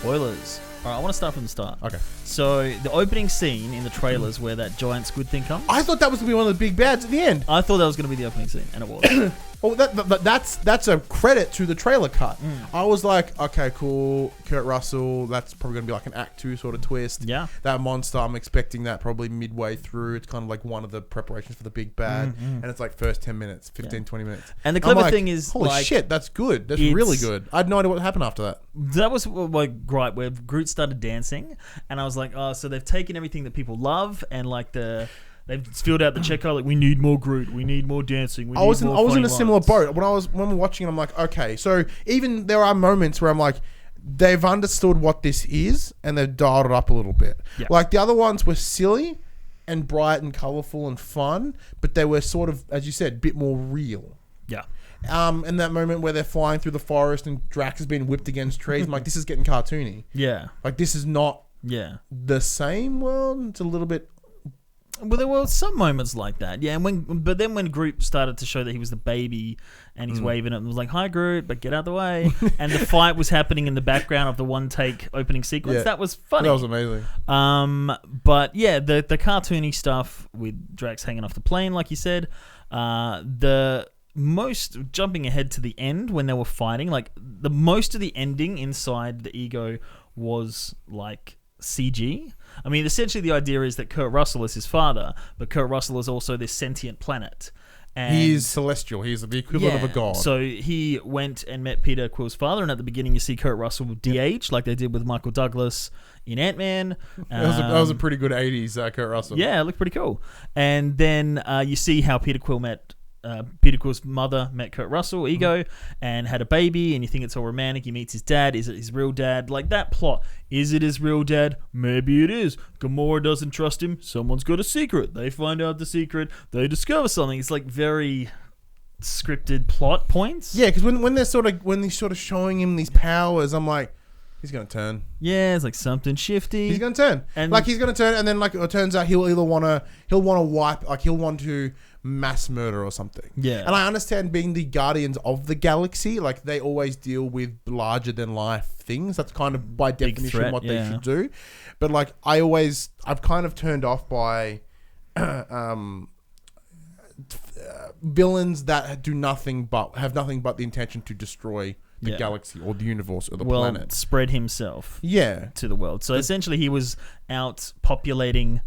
spoilers. All right, I want to start from the start. Okay. So the opening scene in the trailers where that giant squid thing comes. I thought that was going to be one of the big bads at the end. I thought that was going to be the opening scene, and it was. Well, that's a credit to the trailer cut. I was like, okay, cool, Kurt Russell. That's probably going to be like an Act 2 sort of twist. Yeah. That monster, I'm expecting that probably midway through. It's kind of like one of the preparations for the big bad. And it's like first 10 minutes, 15, 20 minutes. And the clever thing is, holy like, shit, that's good. That's really good. I had no idea what happened after that. That was my gripe, where Groot started dancing, and I was like, oh, so they've taken everything that people love, and like they've filled out the checkout, like, we need more Groot, we need more dancing, I was in a similar boat. When we're watching it, I'm like, okay, so even there are moments where I'm like, they've understood what this is, and they've dialed it up a little bit. Yeah. Like, the other ones were silly and bright and colourful and fun, but they were sort of, as you said, a bit more real. Yeah. And that moment where they're flying through the forest and Drax has been whipped against trees, I'm like, this is getting cartoony. Yeah. Like, this is not the same world. It's a little bit... Well, there were some moments like that, yeah. But then when Groot started to show that he was the baby, and he's waving it and was like, "Hi, Groot," but get out of the way, and the fight was happening in the background of the one-take opening sequence. That was funny. That was amazing. But yeah, the cartoony stuff with Drax hanging off the plane, like you said, the most jumping ahead to the end when they were fighting, like the most of the ending inside the ego was like CG. I mean, essentially the idea is that Kurt Russell is his father, but Kurt Russell is also this sentient planet. And he is celestial. He's the equivalent of a god. So he went and met Peter Quill's father, and at the beginning you see Kurt Russell DH, like they did with Michael Douglas in Ant-Man. That was a pretty good 80s Kurt Russell. Yeah, it looked pretty cool. And then you see how Peter Quill's mother met Kurt Russell, Ego, and had a baby, and you think it's all romantic. He meets his dad. Is it his real dad? Like that plot. Is it his real dad? Maybe it is. Gamora doesn't trust him. Someone's got a secret. They find out the secret. They discover something. It's like very scripted plot points. Yeah, because when they're sort of showing him these powers, I'm like, he's gonna turn. Yeah, it's like something shifty. He's gonna turn, and then like it turns out he'll want to mass murder or something. Yeah, and I understand being the Guardians of the Galaxy, like they always deal with larger than life things. That's kind of by definition threat, what they should do. But like I've kind of turned off by villains that have nothing but the intention to destroy the galaxy or the universe or the planet. Spread himself to the world. So essentially he was out populating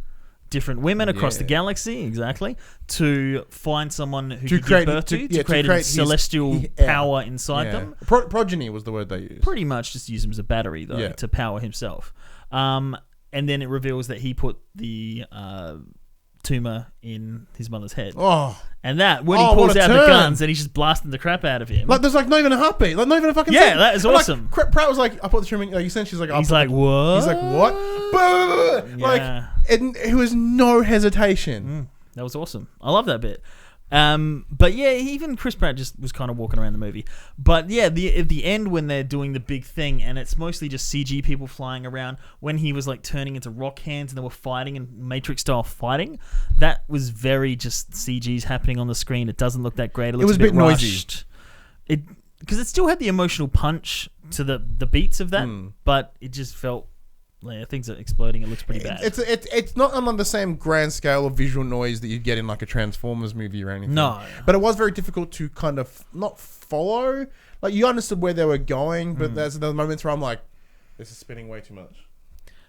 different women across the galaxy, exactly, to find someone who could give birth to create celestial power inside them. Progeny was the word they used. Pretty much just use him as a battery, though, to power himself. And then it reveals that he put the tumor in his mother's head. Oh. And that, when he pulls out the guns and he's just blasting the crap out of him. Like, there's like not even a heartbeat. Like, not even a fucking thing. Yeah, that is awesome. Like, Pratt was like, I put the tumor in, like, essentially he's like, what? He's like, what? Like, and it was no hesitation. That was awesome. I love that bit. But yeah, even Chris Pratt just was kind of walking around the movie. But yeah, at the end when they're doing the big thing and it's mostly just CG people flying around, when he was like turning into rock hands and they were fighting and Matrix style fighting, that was very just CG's happening on the screen. It doesn't look that great. It was a bit rushed. Because it still had the emotional punch to the beats of that, but it just felt things are exploding. It looks pretty bad. It's not on the same grand scale of visual noise that you get in like a Transformers movie or anything. No. But it was very difficult to kind of not follow. Like you understood where they were going, but there's the moments where I'm like, this is spinning way too much.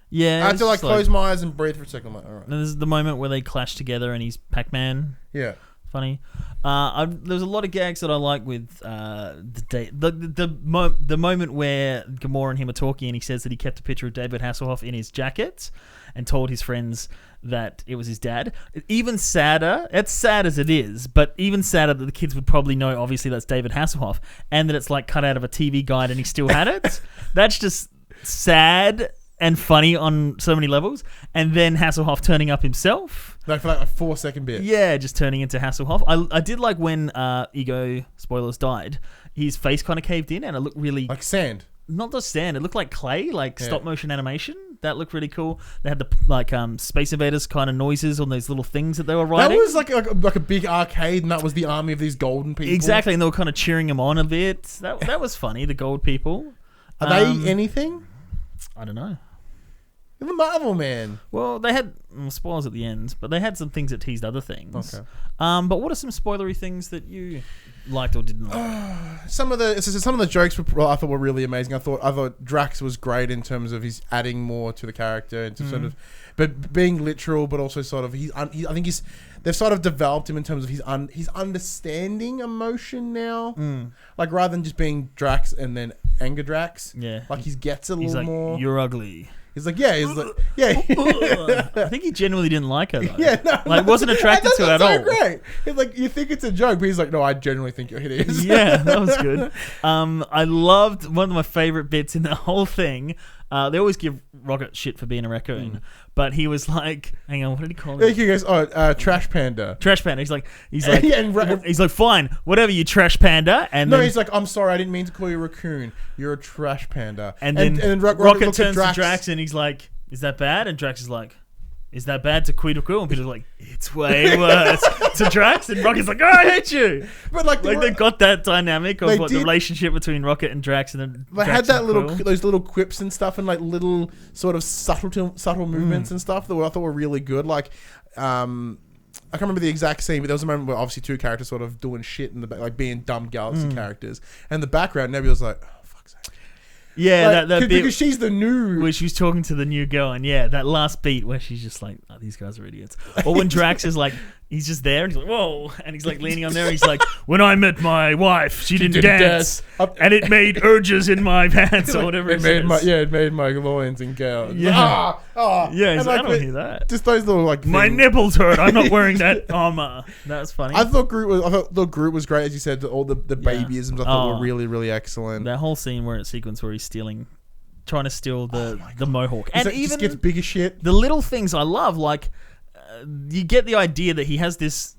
Yeah. I had to like close my eyes and breathe for a second. I'm like, all right. There's the moment where they clash together and he's Pac-Man. Yeah. Funny. There's a lot of gags that I like with the moment where Gamora and him are talking and he says that he kept a picture of David Hasselhoff in his jacket and told his friends that it was his dad. Even sadder, it's sad as it is, but even sadder that the kids would probably know obviously that's David Hasselhoff and that it's like cut out of a TV guide and he still had it. That's just sad and funny on so many levels. And then Hasselhoff turning up himself. Like for like a 4-second bit. Yeah, just turning into Hasselhoff. I did like when Ego, spoilers, died. His face kind of caved in and it looked really... Like sand. Not just sand. It looked like clay, like stop motion animation. That looked really cool. They had the Space Invaders kind of noises on those little things that they were riding. That was like a big arcade and that was the army of these golden people. Exactly, and they were kind of cheering him on a bit. That was funny, the gold people. Are they anything? I don't know. The Marvel Man. Well, they had spoilers at the end, but they had some things that teased other things. Okay. But what are some spoilery things that you liked or didn't like? Some of the jokes I thought were really amazing. I thought Drax was great in terms of he's adding more to the character and to sort of, but being literal, but also sort of I think they've sort of developed him in terms of he's understanding emotion now. Like rather than just being Drax and then anger Drax. Yeah. Like he gets a He's little like, more. you're ugly. He's like, yeah. He's like, yeah. I think he genuinely didn't like her though. Yeah, no, like wasn't attracted to her at all. Great. He's like, you think it's a joke, but he's like, no, I genuinely think you're hideous. Yeah, that was good. I loved one of my favorite bits in the whole thing. They always give Rocket shit for being a raccoon, but he was like, hang on, what did he call it? He goes, trash panda. Trash panda. He's like, yeah, he's like, fine, whatever, you trash panda. And then, he's like, I'm sorry, I didn't mean to call you a raccoon. You're a trash panda. And then Rocket turns to Drax and he's like, is that bad? And Drax is like, is that bad to Queen Cool? And Peter's like, it's way worse to Drax. And Rocket's like, oh, I hate you. But like they got that dynamic of the relationship between Rocket and Drax. And then they had that those little quips and stuff and like little sort of subtle movements and stuff that I thought were really good. Like, I can't remember the exact scene, but there was a moment where obviously two characters sort of doing shit in the back, like being dumb Galaxy characters. And the background, Nebula's like, oh, fuck's sake. Yeah, like, that bit because she's the new, where she's talking to the new girl, and that last beat where she's just like, oh, these guys are idiots. Or when Drax is like, he's just there and he's like, whoa, and he's like leaning on there and he's like, when I met my wife, she didn't dance, and it made urges in my pants or whatever. It made my loins and gals. Yeah, he's like, I don't hear that. Just those little like my nipples hurt. I'm not wearing that armor. That was funny. I thought Groot was great, as you said. All the babyisms I thought were really, really excellent. That whole scene sequence where he's trying to steal the mohawk, and even just gets big as shit. The little things I love, like you get the idea that he has this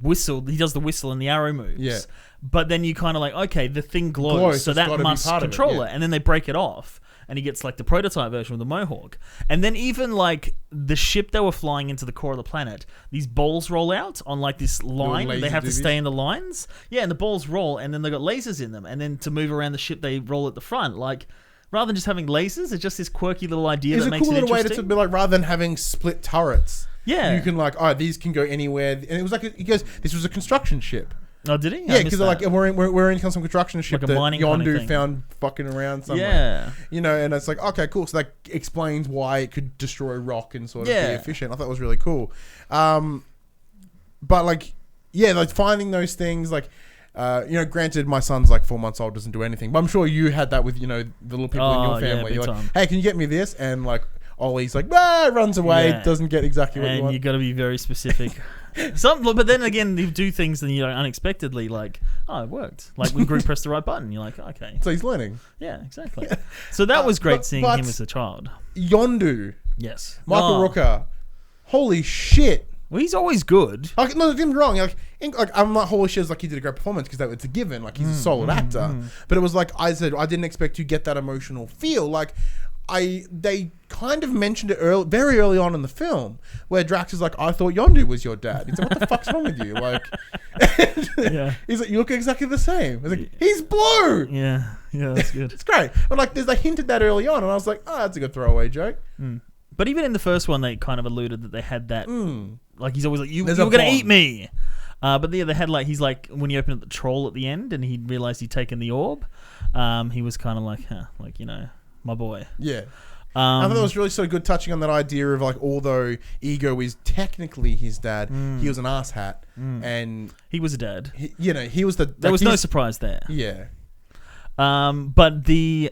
whistle. He does the whistle and the arrow moves. Yeah. But then you kind of like, okay, the thing glows, so that must control it. And then they break it off, and he gets like the prototype version of the mohawk. And then even like the ship they were flying into the core of the planet, these balls roll out on like this line. They have to stay in the lines. Yeah, and the balls roll, and then they got lasers in them. And then to move around the ship, they roll at the front. Like, rather than just having lasers, it's just this quirky little idea that makes it interesting. It's a cool little way to be like, rather than having split turrets. Yeah. You can like, these can go anywhere. And it was like, he goes, this was a construction ship. Oh, did he? Yeah, because like we're in some construction ship like that Yondu found fucking around somewhere. Yeah. You know, and it's like, okay, cool. So that explains why it could destroy rock and sort of be efficient. I thought it was really cool. But like, like finding those things, like, granted, my son's like 4 months old, doesn't do anything. But I'm sure you had that with, the little people in your family. You're like, hey, can you get me this? And like, Ollie's like, runs away, doesn't get exactly what you want. And you got to be very specific. But then again, you do things and unexpectedly, like, it worked. Like when Groot pressed the right button, you're like, okay. So he's learning. Yeah, exactly. So that was great seeing him as a child. Yondu. Yes. Michael Rooker. Holy shit. Well, he's always good. Like, no, don't get me wrong. Like I'm not holy shit. Like he did a great performance because it's a given. Like he's a solid actor. But it was like I said, I didn't expect to get that emotional feel. Like they kind of mentioned it very early on in the film, where Drax is like, I thought Yondu was your dad. He's like, what the fuck's wrong with you? Like, he's like, you look exactly the same. He's like, he's blue. Yeah, that's good. It's great. But like, they hinted that early on, and I was like, that's a good throwaway joke. But even in the first one, they kind of alluded that they had that. Like he's always like, you're going to eat me. But they had like, he's like, when he opened up the troll at the end and he realized he'd taken the orb, he was kind of like, my boy. Yeah. I thought it was really sort of good touching on that idea of like, although Ego is technically his dad, he was an asshat, and he was a dad. He was the. There was no surprise there. Yeah. But the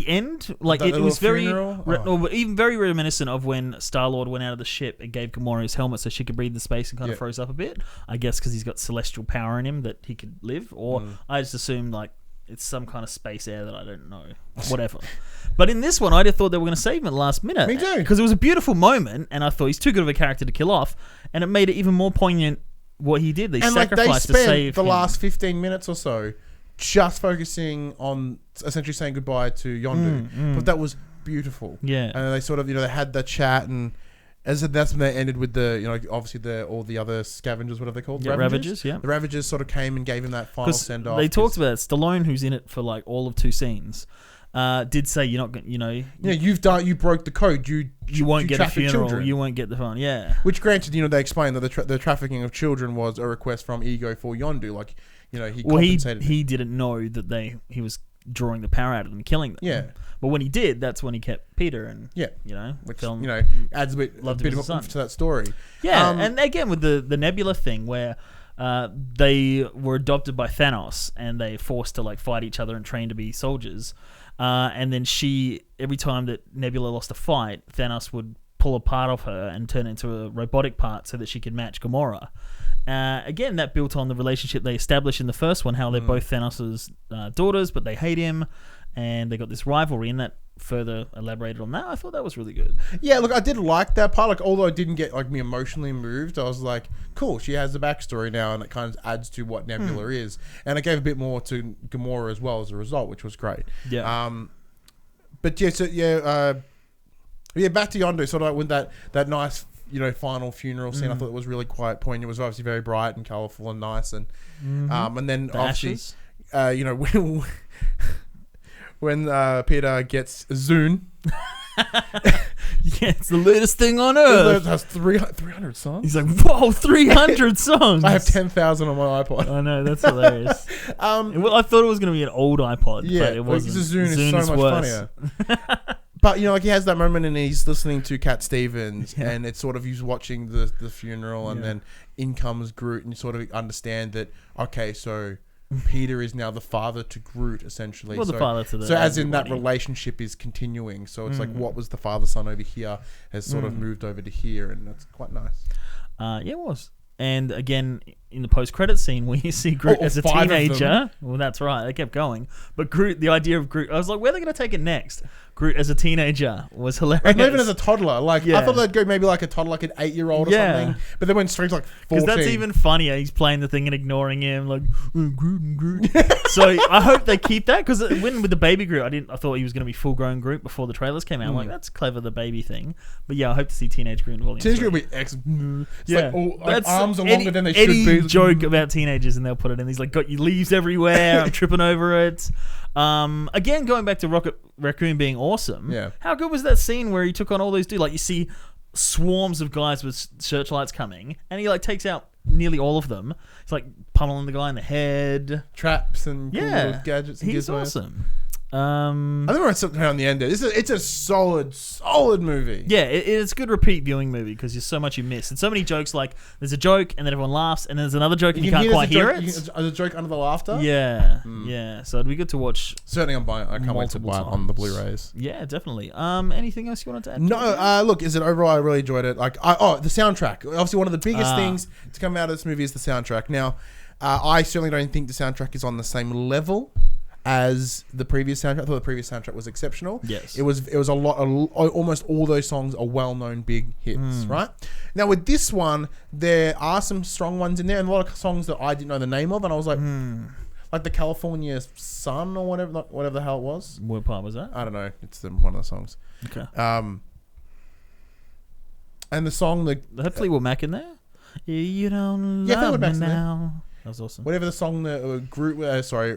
end, like it was very, even very reminiscent of when Star-Lord went out of the ship and gave Gamora his helmet so she could breathe the space and kind of froze up a bit. I guess because he's got celestial power in him that he could live, or I just assumed like it's some kind of space air that I don't know, whatever. But in this one, I just thought they were going to save him at the last minute. Me too, because it was a beautiful moment, and I thought he's too good of a character to kill off, and it made it even more poignant what he did. They sacrificed to save the last 15 minutes or so just focusing on essentially saying goodbye to Yondu. But that was beautiful. Yeah. And they sort of, they had the chat, and as I said, that's when they ended with the, obviously all the other scavengers, whatever they're called. Yeah, Ravagers, yeah. The Ravagers sort of came and gave him that final send-off. They talked about Stallone, who's in it for like all of 2 scenes. did say you're not going. You broke the code. You won't get a traffic funeral. children. You won't get the fun. Yeah. Which, granted, they explained that the trafficking of children was a request from Ego for Yondu. Like, he compensated. He didn't know that he was drawing the power out of them and killing them. Yeah. But when he did, that's when he kept Peter and which film, adds a bit of oomph to that story. Yeah, and again with the Nebula thing where they were adopted by Thanos and they forced to fight each other and train to be soldiers. And then every time that Nebula lost a fight, Thanos would pull a part of her and turn it into a robotic part so that she could match Gamora. Again, that built on the relationship they established in the first one, how they're both Thanos' daughters, but they hate him, and they got this rivalry, and that further elaborated on that. I thought that was really good. Yeah, look, I did like that part. Although it didn't get me emotionally moved, I was like, cool, she has the backstory now, and it kind of adds to what Nebula is, and it gave a bit more to Gamora as well as a result, which was great. Yeah. But yeah, so back to Yondu, sort of with that nice, final funeral scene. I thought it was really quite poignant. It was obviously very bright and colourful and nice, and and then the obviously, when Peter gets Zune. Yeah, it's the latest thing on earth. It has 300 songs. He's like, whoa, 300 songs. I have 10,000 on my iPod. I know, that's hilarious. Well, I thought it was going to be an old iPod, but it wasn't. Zune is so much funnier. But, he has that moment and he's listening to Cat Stevens and it's sort of he's watching the funeral and then in comes Groot and you sort of understand that, okay, so Peter is now the father to Groot, essentially. Well, the father to the... So as in that relationship is continuing. So it's like what was the father-son over here has sort of moved over to here, and that's quite nice. Yeah, it was. And again, in the post-credit scene where you see Groot as a teenager... Well, that's right. They kept going. But Groot, the idea of Groot... I was like, where are they going to take it next? Groot as a teenager was hilarious. Like, not even as a toddler. I thought they'd go maybe like a toddler, like an 8-year-old or something. But they went straight to 14. Because that's even funnier. He's playing the thing and ignoring him, like, Groot. So I hope they keep that, because when with the baby Groot, I thought he was going to be full-grown Groot before the trailers came out. I'm like, that's clever, the baby thing. But yeah, I hope to see Teenage Groot in Volume 3. Teenage Groot will be that's arms are longer than they Eddie should be. Joke about teenagers, and they'll put it in. He's like, got your leaves everywhere. I'm tripping over it. Again, going back to Rocket Raccoon being awesome. Yeah. How good was that scene where he took on all those dudes? Like, you see swarms of guys with searchlights coming, and he takes out nearly all of them. It's like pummeling the guy in the head. Traps and cool little gadgets and he's gizmos. Awesome. I think we're at something on the end there. It's a solid movie. Yeah, it's a good repeat viewing movie because there's so much you miss. And so many jokes, like there's a joke and then everyone laughs and then there's another joke and you can't quite hear it. There's a joke under the laughter? Yeah. Yeah. So it'd be good to watch. Certainly I'm buying it. I can't wait to buy it on the Blu-rays. Yeah, definitely. Anything else you wanted to add? No, look, overall I really enjoyed it. The soundtrack. Obviously one of the biggest things to come out of this movie is the soundtrack. Now, I certainly don't think the soundtrack is on the same level as the previous soundtrack. I thought the previous soundtrack was exceptional. Yes. It was a lot, almost all those songs are well-known big hits, right? Now with this one, there are some strong ones in there and a lot of songs that I didn't know the name of, and I was like, like the California Sun or whatever the hell it was. What part was that? I don't know. It's one of the songs. Okay. And the song that... They had Fleetwood Mac in there? You don't love me now. That was awesome. Whatever the song that a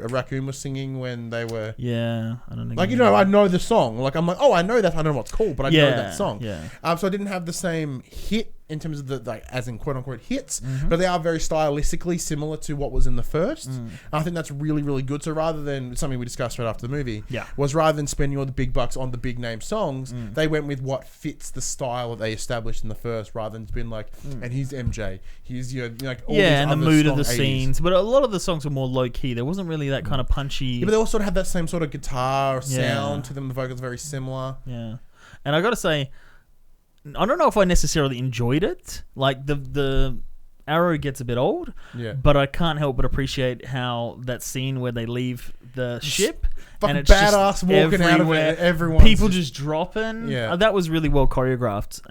raccoon was singing when they were... Yeah, I don't know. I know the song. Like, I'm like, oh, I know that. I don't know what it's called, but I know that song. Yeah. So I didn't have the same hit in terms of as in quote unquote hits, but they are very stylistically similar to what was in the first. I think that's really, really good. So rather than something we discussed right after the movie, rather than spending all the big bucks on the big name songs, they went with what fits the style that they established in the first, rather than being like, and he's MJ, he's all these and the mood of the 80s scenes. But a lot of the songs were more low key. There wasn't really that kind of punchy. Yeah, but they all sort of had that same sort of guitar sound to them. The vocals very similar. Yeah, and I got to say, I don't know if I necessarily enjoyed it. Like the arrow gets a bit old, but I can't help but appreciate how that scene where they leave the ship and it's badass just walking everywhere, out of it, everyone people just dropping. Yeah, that was really well choreographed.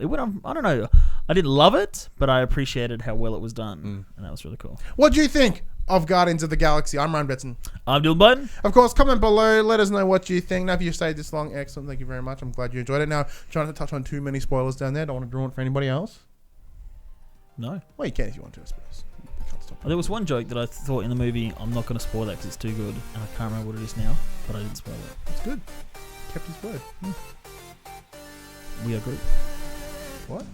It went on. I don't know. I didn't love it, but I appreciated how well it was done, and that was really cool. What do you think of Guardians of the Galaxy? I'm Ryan Betson. I'm Dylan Button. Of course, comment below. Let us know what you think. Now, if you stayed this long, excellent. Thank you very much. I'm glad you enjoyed it. Now, trying to touch on too many spoilers down there. Don't want to ruin it for anybody else. No. Well, you can if you want to, I suppose. You can't stop There was one joke that I thought in the movie, I'm not going to spoil that because it's too good, and I can't remember what it is now, but I didn't spoil it. It's good. Kept his word. We agree. What?